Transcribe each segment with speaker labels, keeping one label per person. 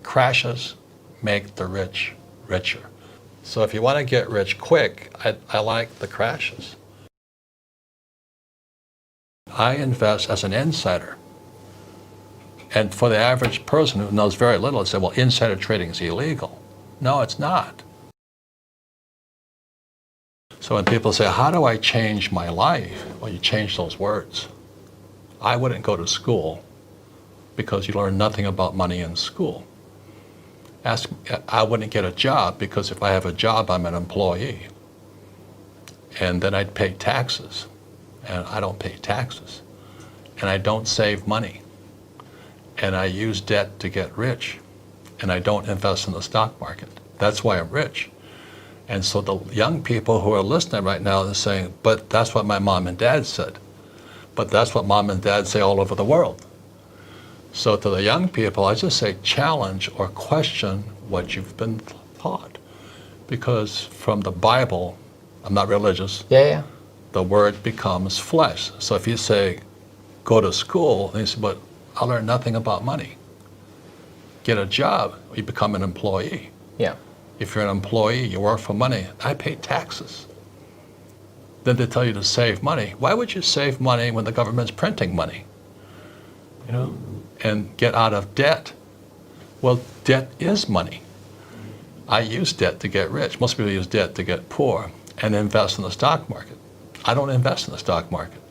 Speaker 1: crashes make the rich richer. So if you want to get rich quick, I like the crashes. I invest as an insider. And for the average person who knows very little, they say, well, insider trading is illegal. No, it's not. So when people say, how do I change my life? Well, you change those words. I wouldn't go to school because you learn nothing about money in school. I wouldn't get a job because if I have a job, I'm an employee. And then I'd pay taxes. And I don't pay taxes. And I don't save money. And I use debt to get rich. And I don't invest in the stock market. That's why I'm rich. And so the young people who are listening right now are saying, but that's what my mom and dad said. But that's what mom and dad say all over the world. So to the young people, I just say challenge or question what you've been taught. Because from the Bible, I'm not religious, the word becomes flesh. So if you say, go to school, and you say, but I learned nothing about money. Get a job, you become an employee.
Speaker 2: Yeah.
Speaker 1: If you're an employee, you work for money, I pay taxes. Then they tell you to save money. Why would you save money when the government's printing money? You know, and get out of debt. Well, debt is money. I use debt to get rich. Most people use debt to get poor and invest in the stock market. I don't invest in the stock market.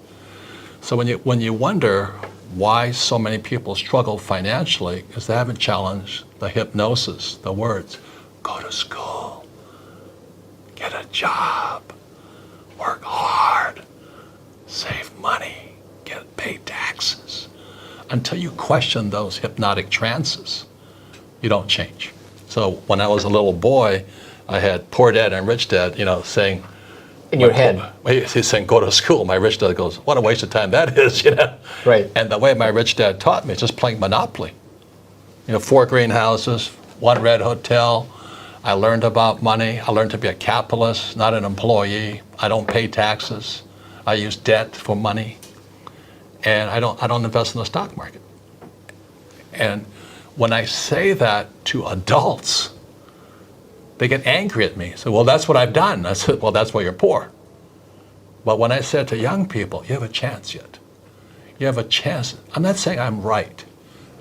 Speaker 1: So when you wonder why so many people struggle financially, is they haven't challenged the hypnosis, the words, go to school, get a job, work hard, save money, pay taxes. Until you question those hypnotic trances, you don't change. So when I was a little boy, I had poor dad and rich dad, saying,
Speaker 2: in your head.
Speaker 1: He's saying, go to school. My rich dad goes, what a waste of time that is,
Speaker 2: Right.
Speaker 1: And the way my rich dad taught me is just playing Monopoly. 4 greenhouses, 1 red hotel. I learned about money. I learned to be a capitalist, not an employee. I don't pay taxes. I use debt for money. And I don't invest in the stock market. And when I say that to adults, they get angry at me. So, well, that's what I've done. I said, well, that's why you're poor. But when I said to young people, you have a chance yet. You have a chance. I'm not saying I'm right.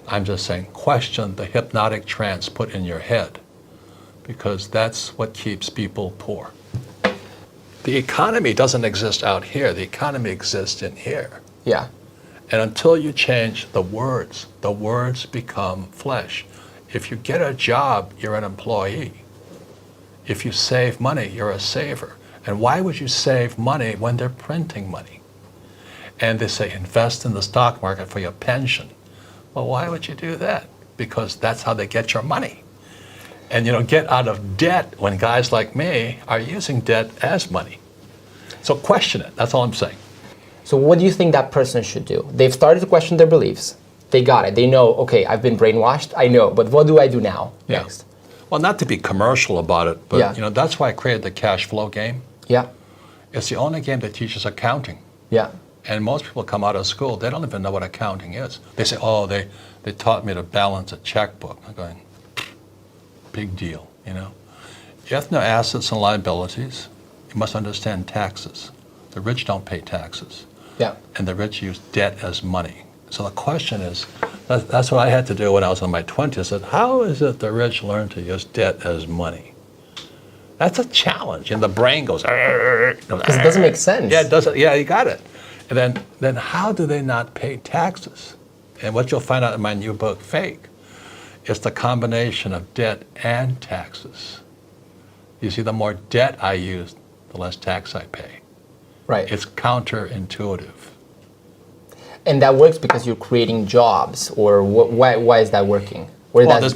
Speaker 1: I'm just saying question the hypnotic trance put in your head, because that's what keeps people poor. The economy doesn't exist out here. The economy exists in here.
Speaker 2: Yeah.
Speaker 1: And until you change the words become flesh. If you get a job, you're an employee. If you save money, you're a saver. And why would you save money when they're printing money? And they say, invest in the stock market for your pension. Well, why would you do that? Because that's how they get your money. And get out of debt when guys like me are using debt as money. So question it, that's all I'm saying.
Speaker 2: So what do you think that person should do? They've started to question their beliefs. They got it. They know, okay, I've been brainwashed. I know, but what do I do now next?
Speaker 1: Well, not to be commercial about it, but that's why I created the cash flow game.
Speaker 2: Yeah.
Speaker 1: It's the only game that teaches accounting.
Speaker 2: Yeah.
Speaker 1: And most people come out of school, they don't even know what accounting is. They say, oh, they taught me to balance a checkbook. I'm going, big deal, You have to know assets and liabilities. You must understand taxes. The rich don't pay taxes.
Speaker 2: Yeah.
Speaker 1: And the rich use debt as money. So the question is, that's what I had to do when I was in my 20s. I said, how is it the rich learn to use debt as money? That's a challenge. And the brain goes,
Speaker 2: because it doesn't make sense.
Speaker 1: Yeah, it doesn't. Yeah, you got it. And then how do they not pay taxes? And what you'll find out in my new book, Fake, is the combination of debt and taxes. You see, the more debt I use, the less tax I pay.
Speaker 2: Right.
Speaker 1: It's counterintuitive.
Speaker 2: And that works because you're creating jobs, or why is that working?
Speaker 1: Well, there's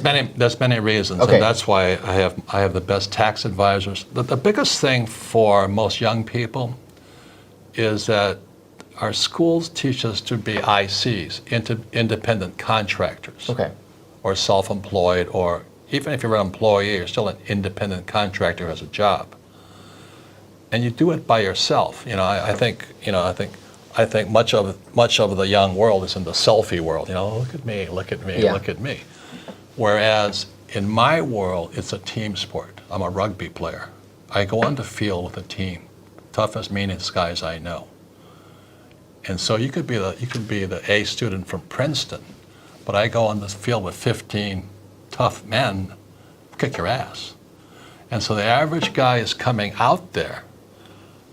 Speaker 1: many reasons,
Speaker 2: okay.
Speaker 1: And that's why I have the best tax advisors. The biggest thing for most young people is that our schools teach us to be ICs, independent contractors,
Speaker 2: okay.
Speaker 1: or self-employed, or even if you're an employee, you're still an independent contractor who has a job. And you do it by yourself. I think much of the young world is in the selfie world. Look at me, look at me,
Speaker 2: yeah.
Speaker 1: look at me. Whereas in my world, it's a team sport. I'm a rugby player. I go on the field with a team, toughest, meanest guys I know. And so you could be the A student from Princeton, but I go on this field with 15 tough men, kick your ass. And so the average guy is coming out there,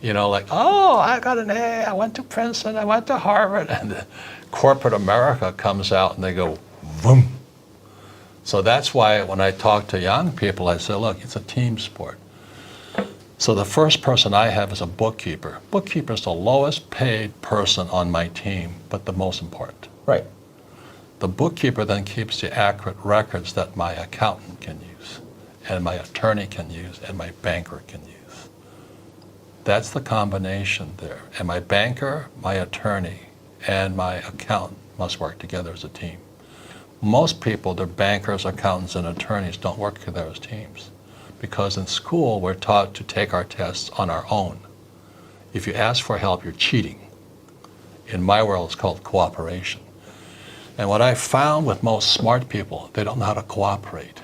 Speaker 1: you know, like, oh, I got an A, I went to Princeton, I went to Harvard, and corporate America comes out and they go, boom. So that's why when I talk to young people, I say, look, it's a team sport. So the first person I have is a bookkeeper. Bookkeeper is the lowest paid person on my team, but the most important.
Speaker 2: Right.
Speaker 1: The bookkeeper then keeps the accurate records that my accountant can use, and my attorney can use, and my banker can use. That's the combination there. And my banker, my attorney, and my accountant must work together as a team. Most people, their bankers, accountants, and attorneys don't work together as teams. Because in school, we're taught to take our tests on our own. If you ask for help, you're cheating. In my world, it's called cooperation. And what I found with most smart people, they don't know how to cooperate.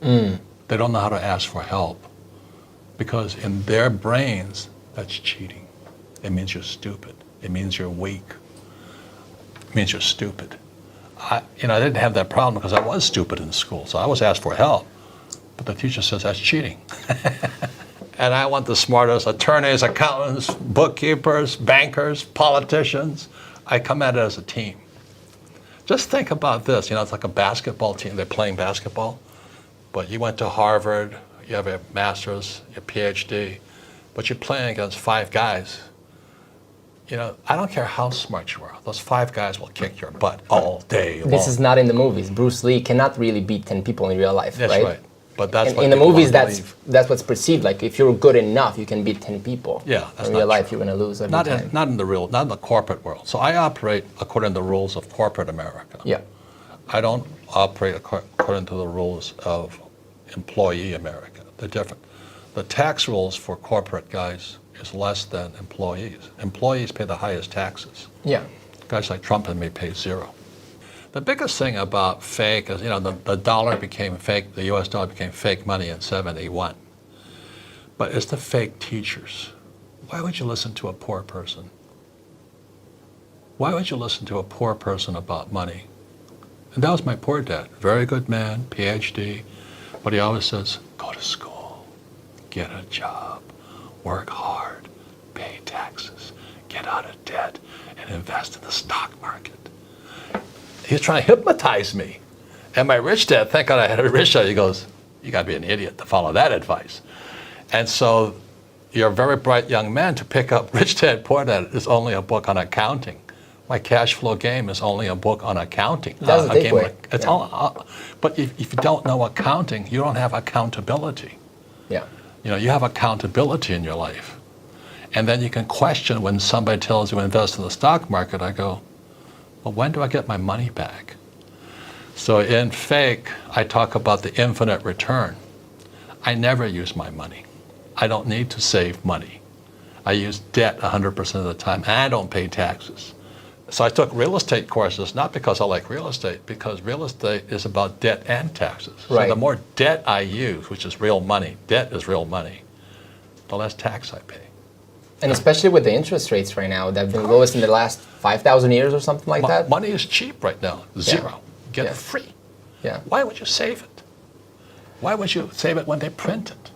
Speaker 1: They don't know how to ask for help. Because in their brains, that's cheating. It means you're stupid. It means you're weak. It means you're stupid. I didn't have that problem because I was stupid in school, so I was asked for help. But the teacher says that's cheating. And I want the smartest attorneys, accountants, bookkeepers, bankers, politicians. I come at it as a team. Just think about this. It's like a basketball team. They're playing basketball. But you went to Harvard, you have a master's, your PhD, but you're playing against 5 guys. I don't care how smart you are. Those 5 guys will kick your butt all day long.
Speaker 2: This is not in the movies. Bruce Lee cannot really beat 10 people in real life,
Speaker 1: That's right. But that's
Speaker 2: in the movies, that's what's perceived. Like if you're good enough, you can beat 10 people.
Speaker 1: Yeah, that's
Speaker 2: in real life,
Speaker 1: true.
Speaker 2: you're going to lose every time.
Speaker 1: Not in the corporate world. So I operate according to the rules of corporate America.
Speaker 2: Yeah.
Speaker 1: I don't operate according to the rules of employee America. They're different. The tax rules for corporate guys is less than employees. Employees pay the highest taxes.
Speaker 2: Yeah.
Speaker 1: Guys like Trump and me pay 0. The biggest thing about fake is, the dollar became fake, the US dollar became fake money in 71. But it's the fake teachers. Why would you listen to a poor person? Why would you listen to a poor person about money? And that was my poor dad. Very good man, PhD, but he always says, go to school, get a job, work hard, pay taxes, get out of debt, and invest in the stock market. He was trying to hypnotize me. And my rich dad, thank God I had a rich dad, he goes, you gotta be an idiot to follow that advice. And so you're a very bright young man to pick up Rich Dad, Poor Dad is only a book on accounting. My Cash Flow Game is only a book on accounting.
Speaker 2: That's a takeaway.
Speaker 1: But if you don't know accounting, you don't have accountability.
Speaker 2: Yeah.
Speaker 1: You have accountability in your life. And then you can question when somebody tells you to invest in the stock market, I go, well, when do I get my money back? So in fake, I talk about the infinite return. I never use my money. I don't need to save money. I use debt 100% of the time, and I don't pay taxes. So I took real estate courses, not because I like real estate, because real estate is about debt and taxes.
Speaker 2: Right.
Speaker 1: So the more debt I use, which is real money, debt is real money, the less tax I pay.
Speaker 2: And especially with the interest rates right now, they've been lowest in the last 5,000 years or something like that.
Speaker 1: Money is cheap right now, 0. Get it free.
Speaker 2: Yeah.
Speaker 1: Why would you save it? Why would you save it when they print it?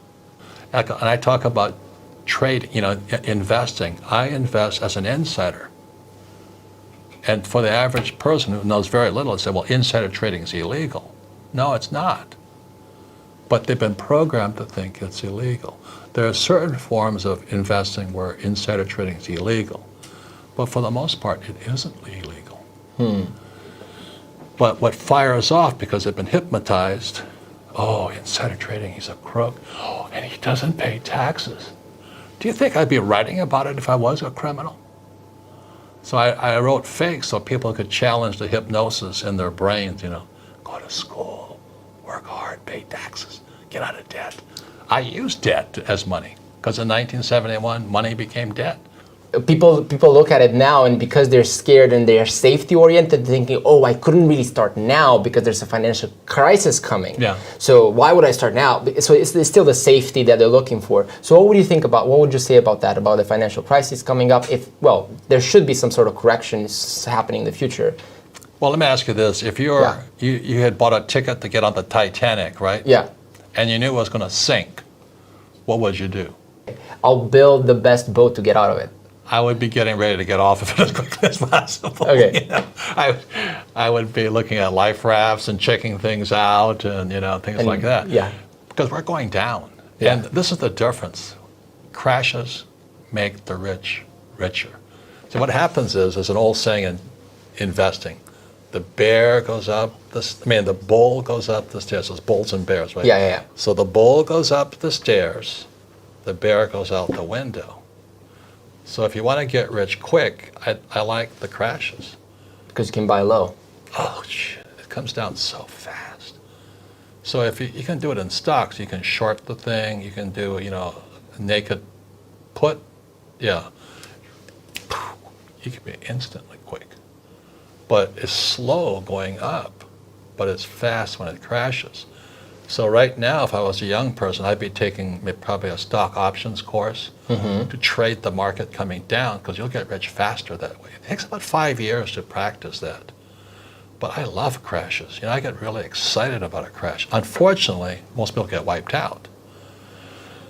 Speaker 1: And I talk about trade, investing. I invest as an insider. And for the average person who knows very little, they say, well, insider trading is illegal. No, it's not. But they've been programmed to think it's illegal. There are certain forms of investing where insider trading is illegal. But for the most part, it isn't illegal. But what fires off, because they've been hypnotized, oh, insider trading, he's a crook. Oh, and he doesn't pay taxes. Do you think I'd be writing about it if I was a criminal? So I wrote fake so people could challenge the hypnosis in their brains, go to school, work hard, pay taxes, get out of debt. I used debt as money, because in 1971, money became debt.
Speaker 2: people look at it now, and because they're scared and they are safety oriented, thinking, oh, I couldn't really start now because there's a financial crisis coming.
Speaker 1: Yeah.
Speaker 2: So why would I start now? So it's still the safety that they're looking for. So what would you say about that, about the financial crisis coming up? Well, there should be some sort of corrections happening in the future.
Speaker 1: Well, let me ask you this. If you had bought a ticket to get on the Titanic, right?
Speaker 2: Yeah.
Speaker 1: And you knew it was going to sink, what would you do?
Speaker 2: I'll build the best boat to get out of it.
Speaker 1: I would be getting ready to get off of it as quickly as possible.
Speaker 2: Okay.
Speaker 1: You know? I would be looking at life rafts and checking things out and things like that.
Speaker 2: Yeah.
Speaker 1: Because we're going down.
Speaker 2: Yeah.
Speaker 1: And this is the difference. Crashes make the rich richer. So what happens is, there's an old saying in investing, the bear goes up, the bull goes up the stairs. There's bulls and bears, right?
Speaker 2: Yeah.
Speaker 1: So the bull goes up the stairs, the bear goes out the window. So if you want to get rich quick, I like the crashes.
Speaker 2: Because you can buy low.
Speaker 1: Oh, shit, it comes down so fast. So if you can do it in stocks, you can short the thing, you can do, a naked put, yeah. You can be instantly quick. But it's slow going up, but it's fast when it crashes. So right now, if I was a young person, I'd be taking probably a stock options course to trade the market coming down, because you'll get rich faster that way. It takes about 5 years to practice that. But I love crashes. I get really excited about a crash. Unfortunately, most people get wiped out.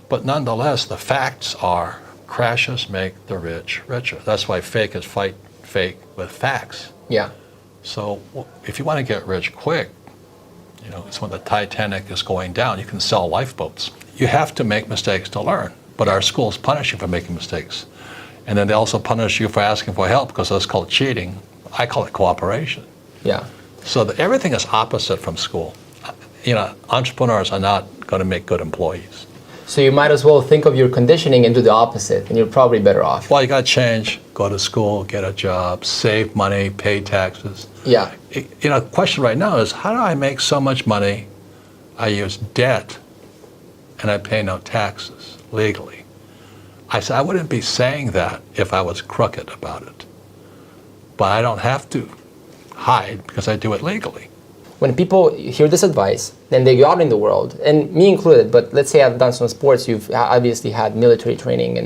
Speaker 1: But nonetheless, the facts are crashes make the rich richer. That's why fake is fight fake with facts.
Speaker 2: Yeah.
Speaker 1: So if you want to get rich quick, it's when the Titanic is going down. You can sell lifeboats. You have to make mistakes to learn, but our schools punish you for making mistakes. And then they also punish you for asking for help, because that's called cheating. I call it cooperation.
Speaker 2: Yeah.
Speaker 1: So everything is opposite from school. Entrepreneurs are not going to make good employees.
Speaker 2: So you might as well think of your conditioning and do the opposite, and you're probably better off.
Speaker 1: Well, you got to change, go to school, get a job, save money, pay taxes.
Speaker 2: Yeah.
Speaker 1: The question right now is, how do I make so much money, I use debt, and I pay no taxes legally? I said, I wouldn't be saying that if I was crooked about it. But I don't have to hide, because I do it legally.
Speaker 2: When people hear this advice, then they go out in the world, and me included, but let's say I've done some sports, you've obviously had military training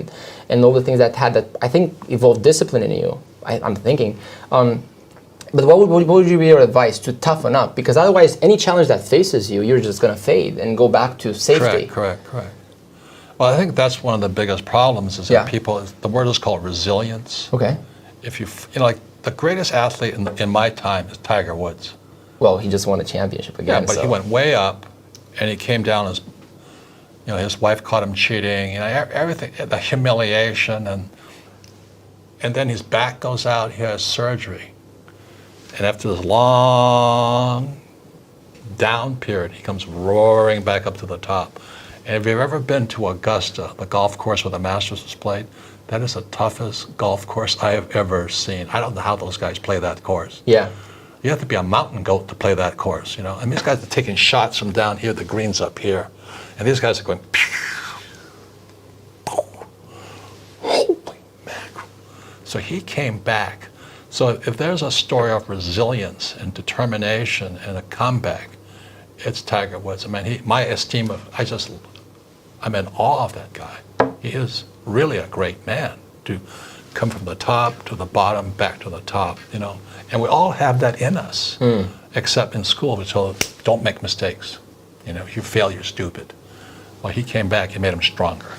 Speaker 2: and all the things that I think evolved discipline in you, I'm thinking. But what would be your advice to toughen up? Because otherwise, any challenge that faces you, you're just going to fade and go back to safety.
Speaker 1: Correct. Well, I think that's one of the biggest problems is that people, the word is called resilience.
Speaker 2: Okay.
Speaker 1: If like the greatest athlete in my time is Tiger Woods.
Speaker 2: Well, he just won a championship again.
Speaker 1: Yeah, but he went way up, and he came down as, his wife caught him cheating, everything, the humiliation, and then his back goes out, he has surgery. And after this long down period, he comes roaring back up to the top. And if you've ever been to Augusta, the golf course where the Masters is played, that is the toughest golf course I have ever seen. I don't know how those guys play that course.
Speaker 2: Yeah.
Speaker 1: You have to be a mountain goat to play that course, And these guys are taking shots from down here, the green's up here. And these guys are going, holy mackerel. So he came back. So if there's a story of resilience and determination and a comeback, it's Tiger Woods. I'm in awe of that guy. He is really a great man to come from the top to the bottom, back to the top, And we all have that in us, except in school we're told, don't make mistakes. If you fail, you're stupid. Well, he came back, he made him stronger.